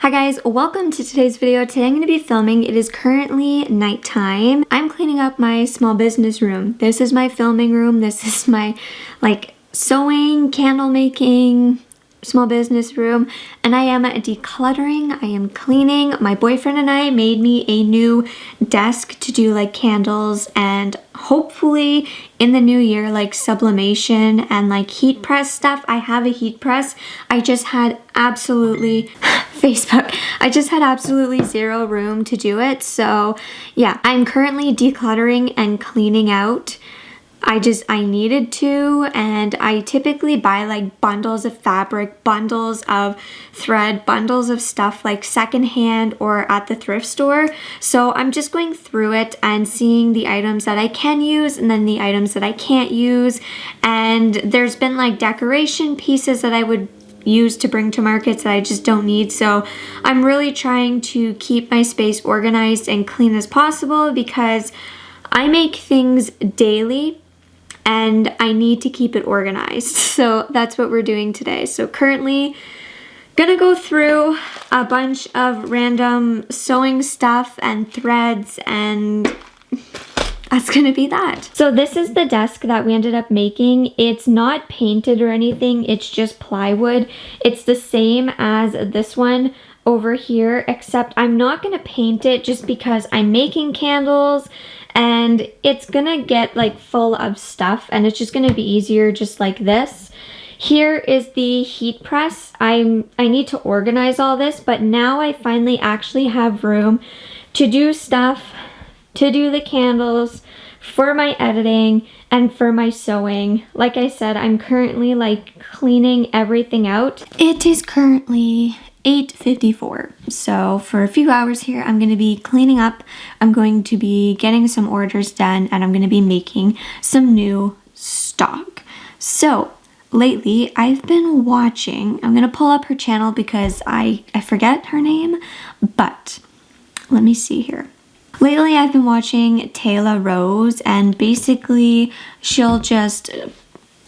Hi guys, welcome to today's video. Today I'm going to be filming. It is currently nighttime. I'm cleaning up my small business room. This is my filming room. This is my sewing, candle making, small business room, and I am decluttering. I am cleaning. My boyfriend and I made me a new desk to do candles and hopefully in the new year sublimation and heat press stuff. I have a heat press. I just had absolutely Facebook. I just had absolutely zero room to do it. So yeah, I'm currently decluttering and cleaning out. I needed to, and I typically buy bundles of fabric, bundles of thread, bundles of stuff secondhand or at the thrift store. So I'm just going through it and seeing the items that I can use and then the items that I can't use. And there's been decoration pieces that I would use to bring to markets that I just don't need. So I'm really trying to keep my space organized and clean as possible because I make things daily and I need to keep it organized. So that's what we're doing today. So currently gonna go through a bunch of random sewing stuff and threads, and that's gonna be that. So this is the desk that we ended up making. It's not painted or anything, it's just plywood. It's the same as this one over here, except I'm not gonna paint it just because I'm making candles and it's gonna get full of stuff and it's just gonna be easier just like this. Here is the heat press. I need to organize all this, but now I finally actually have room to do stuff, to do the candles, for my editing, and for my sewing. Like I said, I'm currently cleaning everything out. It is currently 8:54. So for a few hours here, I'm going to be cleaning up. I'm going to be getting some orders done, and I'm going to be making some new stock. So lately I've been watching, I'm going to pull up her channel because I forget her name, but let me see here. Lately I've been watching Taylor Rose, and basically she'll just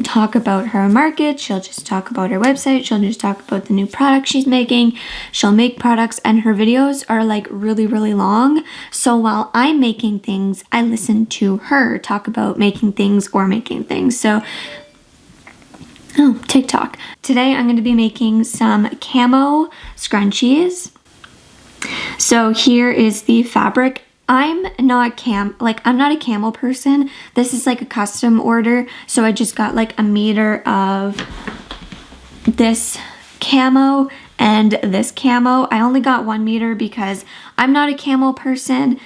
talk about her market, she'll just talk about her website, she'll just talk about the new products she's making. She'll make products, and her videos are really long. So while I'm making things, I listen to her talk about making things or making things. So TikTok. Today I'm going to be making some camo scrunchies. So here is the fabric. I'm not a camel person. This is a custom order. So I just got a meter of this camo and this camo. I only got 1 meter because I'm not a camel person.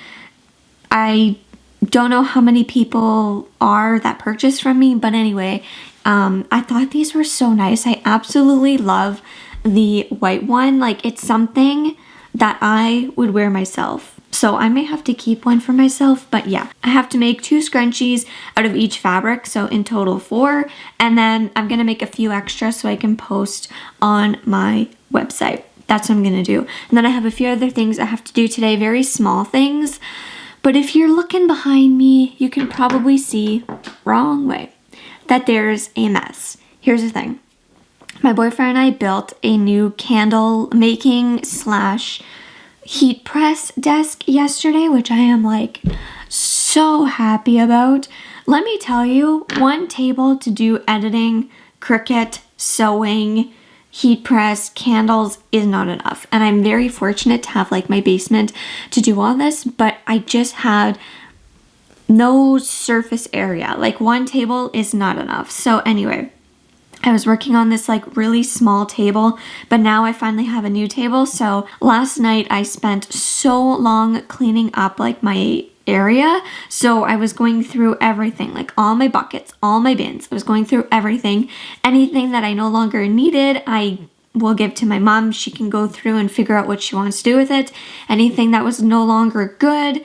I don't know how many people are that purchase from me, but anyway, I thought these were so nice. I absolutely love the white one. It's something that I would wear myself. So I may have to keep one for myself, but yeah. I have to make 2 scrunchies out of each fabric, so in total 4. And then I'm gonna make a few extra so I can post on my website. That's what I'm gonna do. And then I have a few other things I have to do today, very small things. But if you're looking behind me, you can probably see, wrong way, that there's a mess. Here's the thing. My boyfriend and I built a new candle making / heat press desk yesterday, which I am so happy about. Let me tell you, one table to do editing, Cricut, sewing, heat press, candles is not enough. And I'm very fortunate to have my basement to do all this, but I just had no surface area. One table is not enough. So anyway, I was working on this really small table, but now I finally have a new table. So last night I spent so long cleaning up my area. So I was going through everything, all my buckets, all my bins. I was going through everything. Anything that I no longer needed, I will give to my mom. She can go through and figure out what she wants to do with it. Anything that was no longer good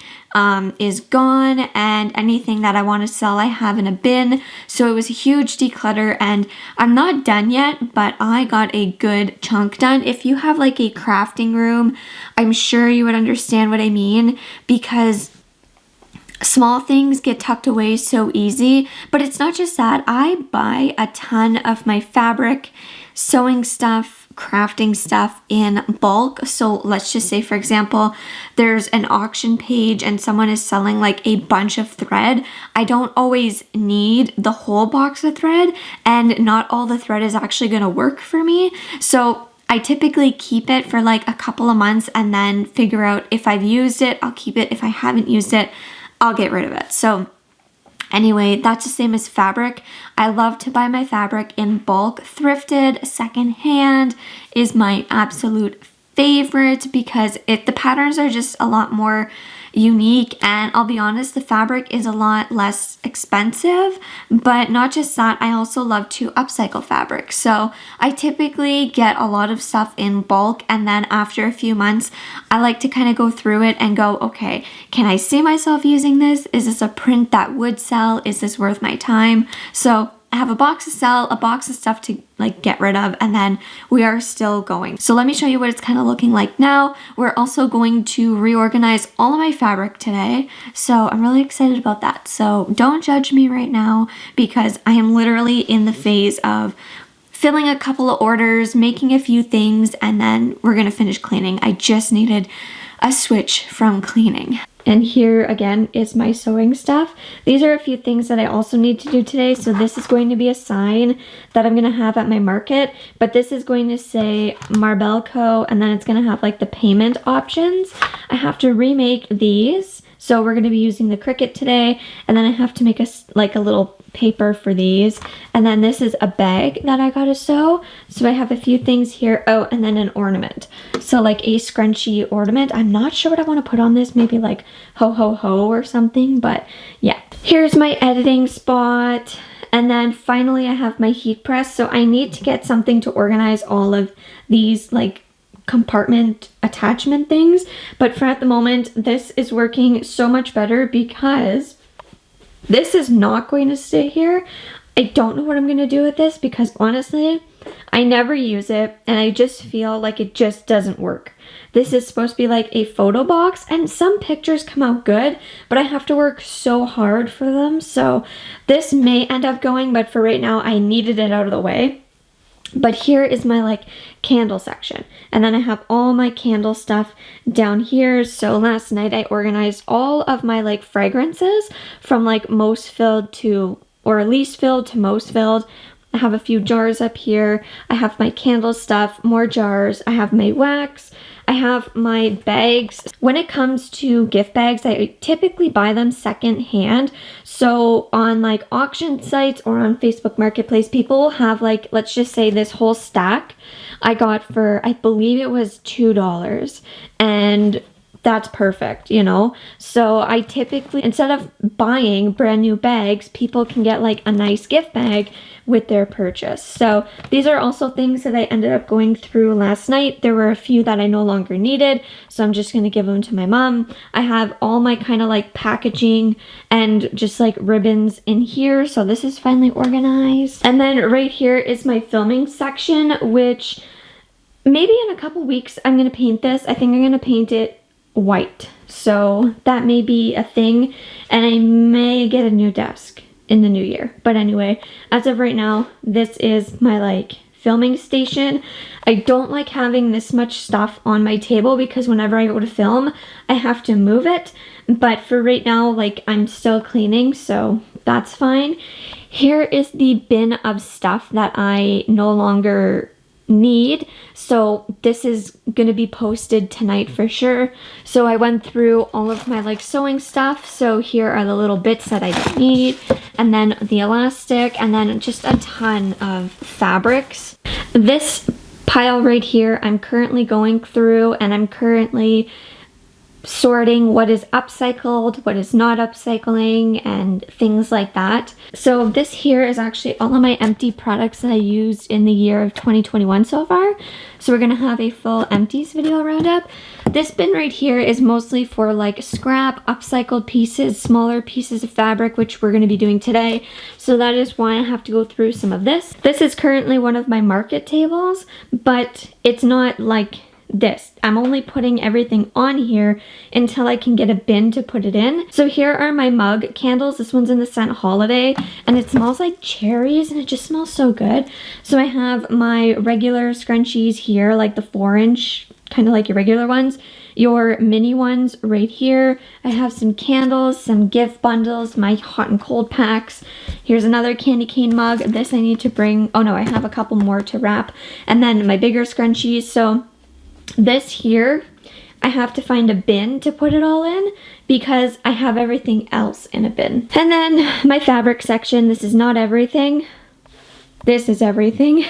is gone, and anything that I want to sell I have in a bin. So it was a huge declutter, and I'm not done yet, but I got a good chunk done. If you have a crafting room, I'm sure you would understand what I mean, because small things get tucked away so easy. But it's not just that. I buy a ton of my fabric, sewing stuff, crafting stuff in bulk. So let's just say, for example, there's an auction page and someone is selling like a bunch of thread. I don't always need the whole box of thread, and not all the thread is actually going to work for me. So I typically keep it for like a couple of months and then figure out if I've used it, I'll keep it. If I haven't used it, I'll get rid of it. So anyway, that's the same as fabric. I love to buy my fabric in bulk. Thrifted, secondhand is my absolute favorite because the patterns are just a lot more unique, and I'll be honest, the fabric is a lot less expensive. But not just that, I also love to upcycle fabric. So I typically get a lot of stuff in bulk, and then after a few months I like to kind of go through it and go, okay, can I see myself using this? Is this a print that would sell? Is this worth my time? So I have a box to sell, a box of stuff to like get rid of, and then we are still going. So let me show you what it's kind of looking like now. We're also going to reorganize all of my fabric today. So I'm really excited about that. So don't judge me right now because I am literally in the phase of filling a couple of orders, making a few things, and then we're gonna finish cleaning. I just needed a switch from cleaning. And here again is my sewing stuff. These are a few things that I also need to do today. So this is going to be a sign that I'm gonna have at my market, but this is going to say Marbelco, and then it's gonna have like the payment options. I have to remake these. So we're gonna be using the Cricut today, and then I have to make a little paper for these. And then this is a bag that I gotta sew. So I have a few things here. Oh, and then an ornament. So like a scrunchie ornament. I'm not sure what I want to put on this. Maybe like ho ho ho or something, but yeah. Here's my editing spot. And then finally I have my heat press. So I need to get something to organize all of these like compartment attachment things. But for at the moment, this is working so much better because this is not going to stay here. I don't know what I'm going to do with this because honestly, I never use it and I just feel like it just doesn't work. This is supposed to be like a photo box, and some pictures come out good, but I have to work so hard for them. So this may end up going, but for right now, I needed it out of the way. But here is my like candle section, and then I have all my candle stuff down here. So last night I organized all of my like fragrances from like most filled to, or least filled to most filled. I have a few jars up here. I have my candle stuff, more jars. I have my wax. I have my bags. When it comes to gift bags, I typically buy them secondhand. So on like auction sites or on Facebook Marketplace, people will have like, let's just say this whole stack I got for, I believe it was $2. And that's perfect, you know? So I typically, instead of buying brand new bags, people can get like a nice gift bag with their purchase. So these are also things that I ended up going through last night. There were a few that I no longer needed, so I'm just gonna give them to my mom. I have all my kind of like packaging and just like ribbons in here, so this is finally organized. And then right here is my filming section, which maybe in a couple weeks I'm gonna paint this. I think I'm gonna paint it white, so that may be a thing, and I may get a new desk in the new year. But anyway, as of right now, this is my like filming station. I don't like having this much stuff on my table because whenever I go to film, I have to move it. But for right now, like I'm still cleaning, so that's fine. Here is the bin of stuff that I no longer need. So this is gonna be posted tonight for sure. So I went through all of my like sewing stuff. So here are the little bits that I don't need, and then the elastic, and then just a ton of fabrics. This pile right here, I'm currently going through, and I'm currently sorting what is upcycled, what is not upcycling, and things like that. So this here is actually all of my empty products that I used in the year of 2021 so far. So we're gonna have a full empties video roundup. This bin right here is mostly for like scrap, upcycled pieces, smaller pieces of fabric, which we're gonna be doing today. So that is why I have to go through some of this. This is currently one of my market tables, but it's not like this. I'm only putting everything on here until I can get a bin to put it in. So here are my mug candles. This one's in the scent Holiday, and it smells like cherries, and it just smells so good. So I have my regular scrunchies here, like the 4-inch, kind of like your regular ones. Your mini ones right here. I have some candles, some gift bundles, my hot and cold packs. Here's another candy cane mug. This I need to bring. Oh no, I have a couple more to wrap. And then my bigger scrunchies. So this here, I have to find a bin to put it all in because I have everything else in a bin. And then my fabric section. This is not everything. This is everything.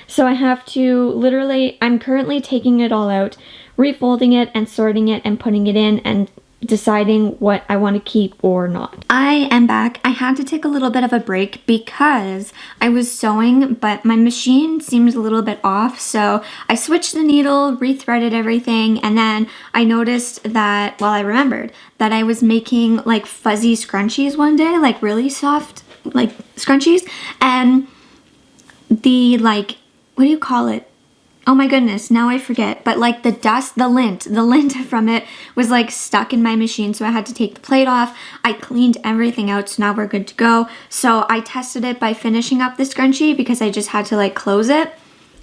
So I have to literally, I'm currently taking it all out, refolding it and sorting it and putting it in and deciding what I want to keep or not. I am back. I had to take a little bit of a break because I was sewing, but my machine seems a little bit off. So I switched the needle, rethreaded everything, and then I noticed that, well, I remembered that I was making like fuzzy scrunchies one day, like really soft, like scrunchies, and the like, what do you call it? Oh my goodness, now I forget. But like the dust, the lint from it was like stuck in my machine. So I had to take the plate off. I cleaned everything out. So now we're good to go. So I tested it by finishing up the scrunchie because I just had to like close it.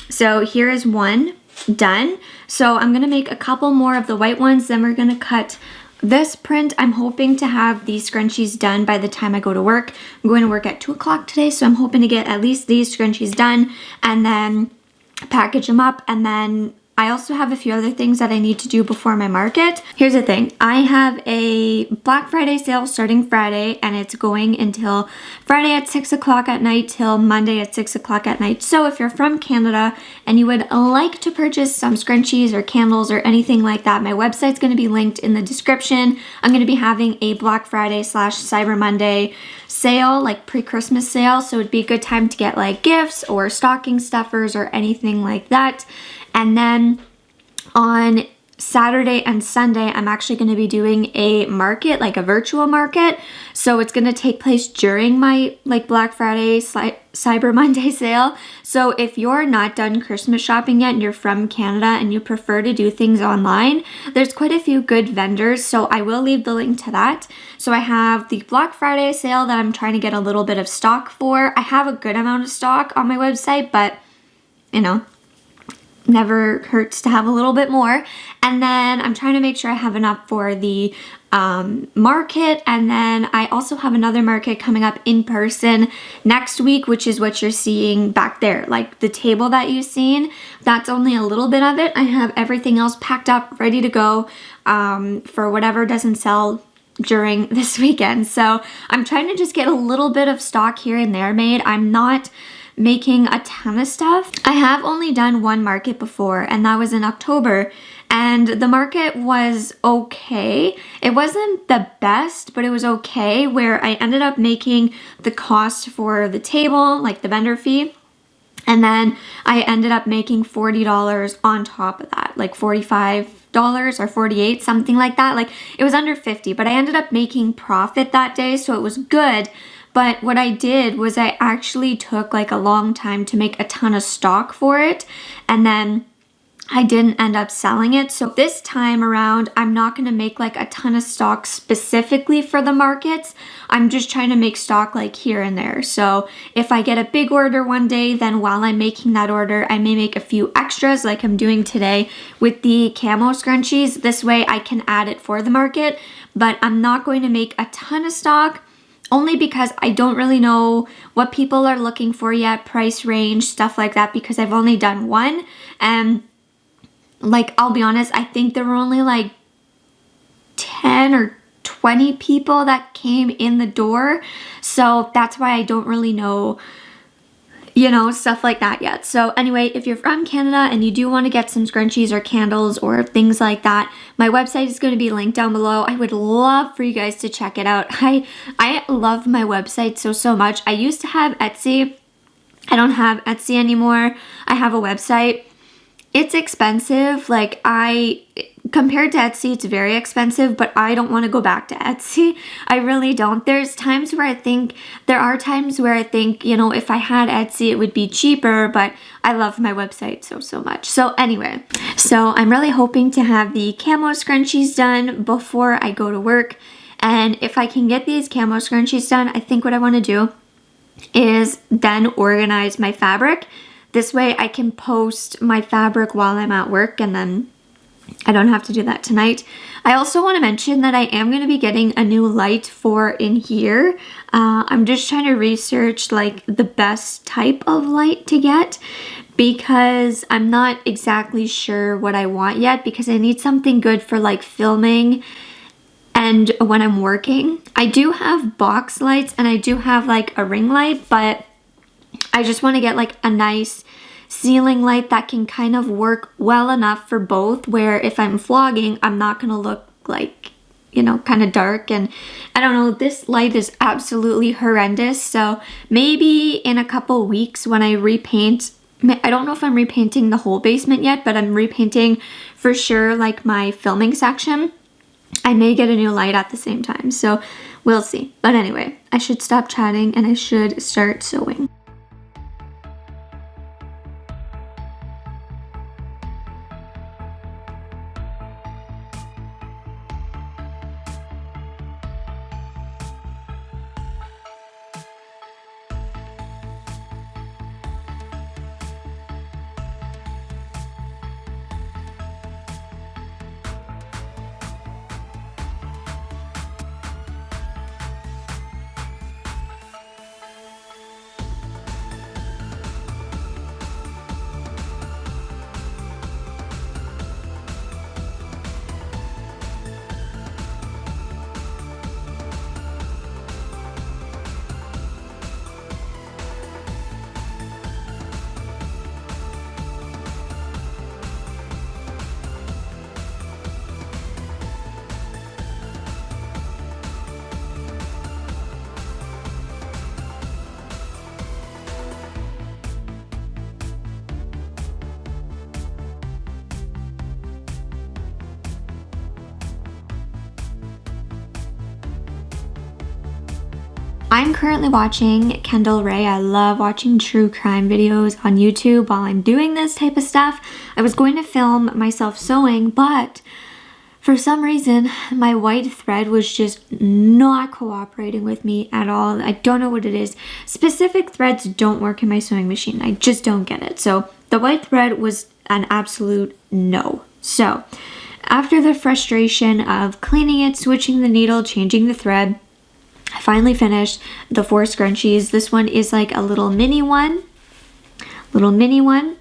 So here is one done. So I'm going to make a couple more of the white ones. Then we're going to cut this print. I'm hoping to have these scrunchies done by the time I go to work. I'm going to work at 2 o'clock today. So I'm hoping to get at least these scrunchies done and then package them up. And then I also have a few other things that I need to do before my market. Here's the thing. I have a Black Friday sale starting Friday, and it's going until Friday at 6 o'clock at night till Monday at 6 o'clock at night. So if you're from Canada and you would like to purchase some scrunchies or candles or anything like that, my website's going to be linked in the description. I'm going to be having a Black Friday / Cyber Monday sale, like pre-Christmas sale. So it'd be a good time to get like gifts or stocking stuffers or anything like that. And then on Saturday and Sunday, I'm actually going to be doing a market, like a virtual market. So it's going to take place during my like Black Friday, Cyber Monday sale. So if you're not done Christmas shopping yet and you're from Canada and you prefer to do things online, there's quite a few good vendors. So I will leave the link to that. So I have the Black Friday sale that I'm trying to get a little bit of stock for. I have a good amount of stock on my website, but you know, never hurts to have a little bit more. And then I'm trying to make sure I have enough for the market. And then I also have another market coming up in person next week, which is what you're seeing back there. Like the table that you've seen, that's only a little bit of it. I have everything else packed up, ready to go for whatever doesn't sell during this weekend. So I'm trying to just get a little bit of stock here and there made. I'm not making a ton of stuff. I have only done one market before, and that was in October, and the market was okay. It wasn't the best, but it was okay, where I ended up making the cost for the table, like the vendor fee, and then I ended up making $40 on top of that, like $45 or $48, something like that. Like it was under 50, but I ended up making profit that day, so it was good. But what I did was I actually took like a long time to make a ton of stock for it, and then I didn't end up selling it. So this time around, I'm not going to make like a ton of stock specifically for the markets. I'm just trying to make stock like here and there. So if I get a big order one day, then while I'm making that order, I may make a few extras like I'm doing today with the camo scrunchies. This way I can add it for the market, but I'm not going to make a ton of stock, only because I don't really know what people are looking for yet, price range, stuff like that, because I've only done one. And like, I'll be honest, I think there were only like 10 or 20 people that came in the door. So that's why I don't really know, you know, stuff like that yet. So anyway, if you're from Canada and you do want to get some scrunchies or candles or things like that, my website is going to be linked down below. I would love for you guys to check it out. I love my website so much. I used to have Etsy. I don't have Etsy anymore. I have a website. It's expensive. Like compared to Etsy, it's very expensive, but I don't want to go back to Etsy. I really don't. There are times where I think, you know, if I had Etsy, it would be cheaper, but I love my website so much. So anyway, so I'm really hoping to have the camo scrunchies done before I go to work. And if I can get these camo scrunchies done, I think what I want to do is then organize my fabric. This way I can post my fabric while I'm at work, and then I don't have to do that tonight. I also want to mention that I am going to be getting a new light for in here. I'm just trying to research like the best type of light to get, because I'm not exactly sure what I want yet, because I need something good for like filming and when I'm working. I do have box lights and I do have like a ring light, but I just want to get like a nice ceiling light that can kind of work well enough for both, where if I'm vlogging, I'm not going to look like, you know, kind of dark. And I don't know, this light is absolutely horrendous. So maybe in a couple weeks when I repaint, I don't know if I'm repainting the whole basement yet, but I'm repainting for sure like my filming section, I may get a new light at the same time. So we'll see. But anyway, I should stop chatting and I should start sewing. I'm currently watching Kendall Rae. I love watching true crime videos on YouTube while I'm doing this type of stuff. I was going to film myself sewing, but for some reason, my white thread was just not cooperating with me at all. I don't know what it is. Specific threads don't work in my sewing machine. I just don't get it. So the white thread was an absolute no. So after the frustration of cleaning it, switching the needle, changing the thread, I finally finished the 4 scrunchies. This one is like a little mini one. And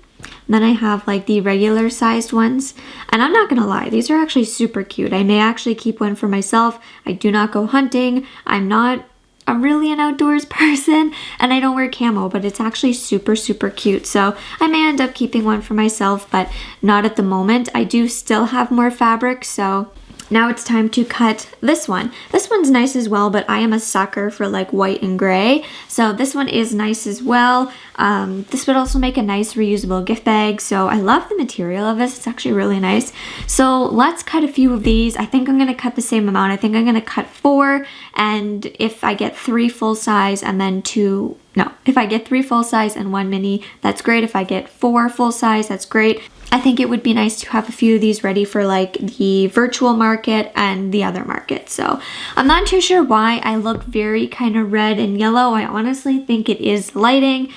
then I have like the regular sized ones. And I'm not gonna lie, these are actually super cute. I may actually keep one for myself. I do not go hunting. I'm not really an outdoors person, and I don't wear camo, but it's actually super cute. So I may end up keeping one for myself, but not at the moment. I do still have more fabric, so now it's time to cut this one. This one's nice as well, but I am a sucker for like white and gray. So this one is nice as well. This would also make a nice reusable gift bag. So I love the material of this. It's actually really nice. So let's cut a few of these. I think I'm gonna cut the same amount. I think I'm gonna cut 4, and if I get 3 full size and then 2, no, if I get 3 full size and 1 mini, that's great. If I get 4 full size, that's great. I think it would be nice to have a few of these ready for like the virtual market and the other market. So I'm not too sure why I look very kind of red and yellow. I honestly think it is lighting,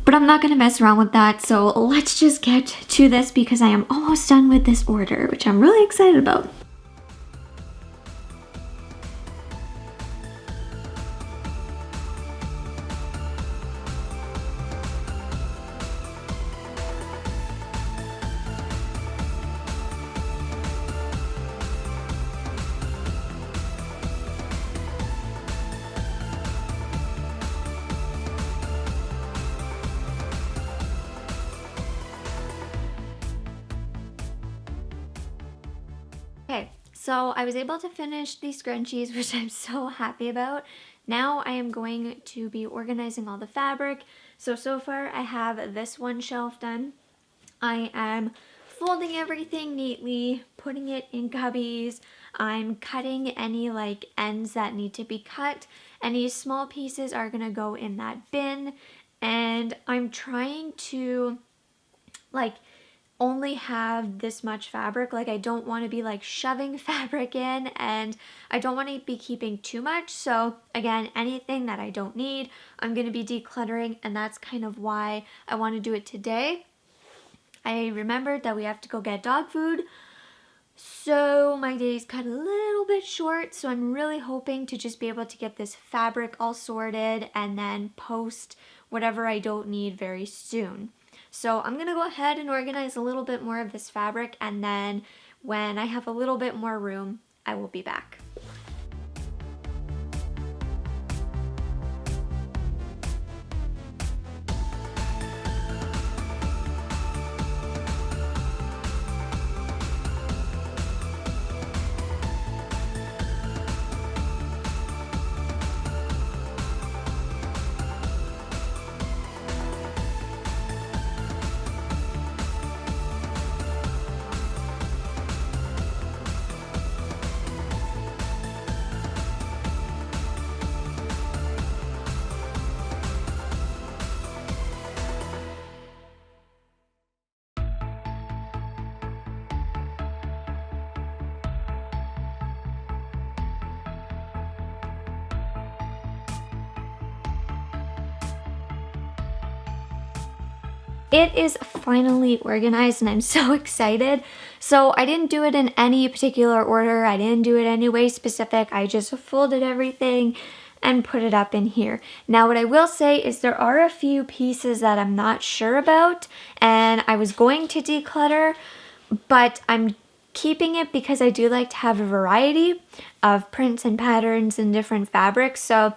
but I'm not going to mess around with that. So let's just get to this, because I am almost done with this order, which I'm really excited about. Okay, so I was able to finish these scrunchies, which I'm so happy about. Now I am going to be organizing all the fabric. So far I have this one shelf done. I am folding everything neatly, putting it in cubbies. I'm cutting any like ends that need to be cut. Any small pieces are gonna go in that bin. And I'm trying to like only have this much fabric. Like I don't want to be like shoving fabric in, and I don't want to be keeping too much. So again, anything that I don't need, I'm going to be decluttering, and that's kind of why I want to do it today. I remembered that we have to go get dog food, so my day's cut a little bit short. So I'm really hoping to just be able to get this fabric all sorted and then post whatever I don't need very soon. So I'm gonna go ahead and organize a little bit more of this fabric, and then when I have a little bit more room, I will be back. It is finally organized and I'm so excited. So I didn't do it in any particular order. I didn't do it any way specific. I just folded everything and put it up in here. Now what I will say is there are a few pieces that I'm not sure about, and I was going to declutter, but I'm keeping it because I do like to have a variety of prints and patterns and different fabrics. So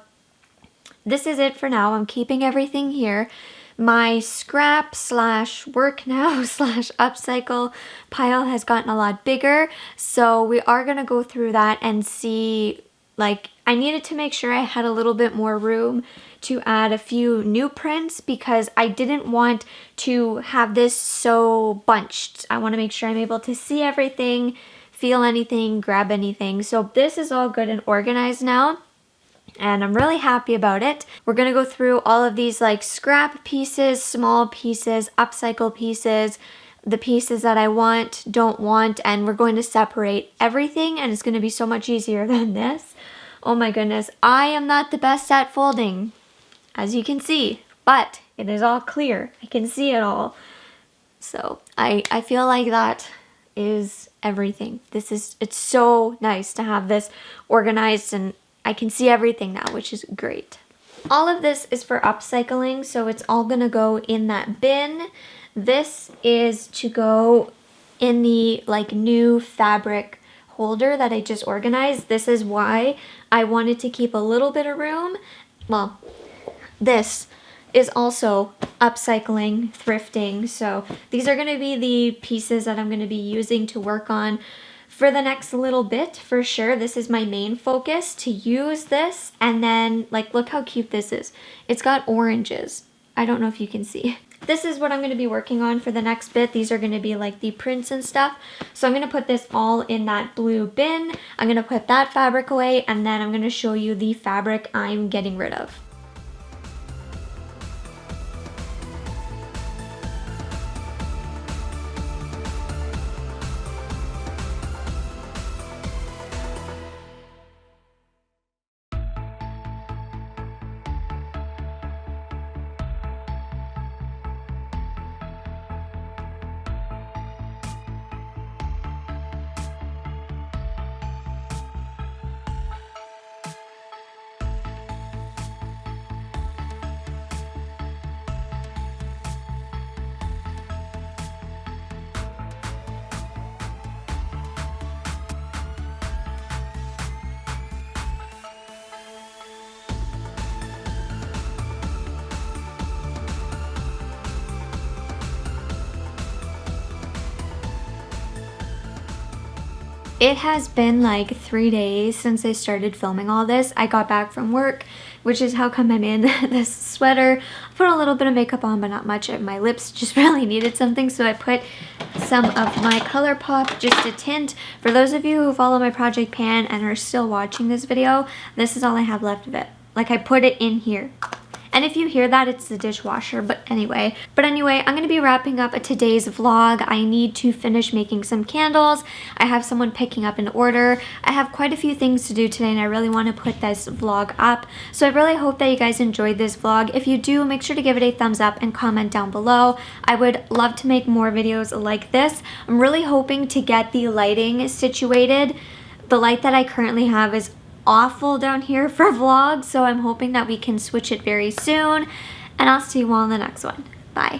this is it for now. I'm keeping everything here. My scrap slash work now slash upcycle pile has gotten a lot bigger, so we are gonna go through that and see, like, I needed to make sure I had a little bit more room to add a few new prints because I didn't want to have this so bunched. I want to make sure I'm able to see everything, feel anything, grab anything. So this is all good and organized now, and I'm really happy about it. We're gonna go through all of these like scrap pieces, small pieces, upcycle pieces, the pieces that I want, don't want, and we're going to separate everything, and it's gonna be so much easier than this. Oh my goodness, I am not the best at folding, as you can see, but it is all clear. I can see it all. So I feel like that is everything. It's so nice to have this organized, and I can see everything now, which is great. All of this is for upcycling, so it's all gonna go in that bin. This is to go in the like new fabric holder that I just organized. This is why I wanted to keep a little bit of room. Well, this is also upcycling, thrifting. So these are gonna be the pieces that I'm gonna be using to work on for the next little bit for sure. This is my main focus, to use this. And then like, look how cute this is. It's got oranges. I don't know if you can see. This is what I'm going to be working on for the next bit. These are going to be like the prints and stuff. So I'm going to put this all in that blue bin. I'm going to put that fabric away, and then I'm going to show you the fabric I'm getting rid of. It has been like 3 days since I started filming all this. I got back from work, which is how come I'm in this sweater. I put a little bit of makeup on, but not much. My lips just really needed something, so I put some of my ColourPop just a tint. For those of you who follow my project pan and are still watching this video, this is all I have left of it. Like, I put it in here. And if you hear that, it's the dishwasher, but anyway. I'm gonna be wrapping up today's vlog. I need to finish making some candles. I have someone picking up an order. I have quite a few things to do today, and I really wanna put this vlog up. So I really hope that you guys enjoyed this vlog. If you do, make sure to give it a thumbs up and comment down below. I would love to make more videos like this. I'm really hoping to get the lighting situated. The light that I currently have is awful down here for vlogs, so I'm hoping that we can switch it very soon, and I'll see you all in the next one. Bye.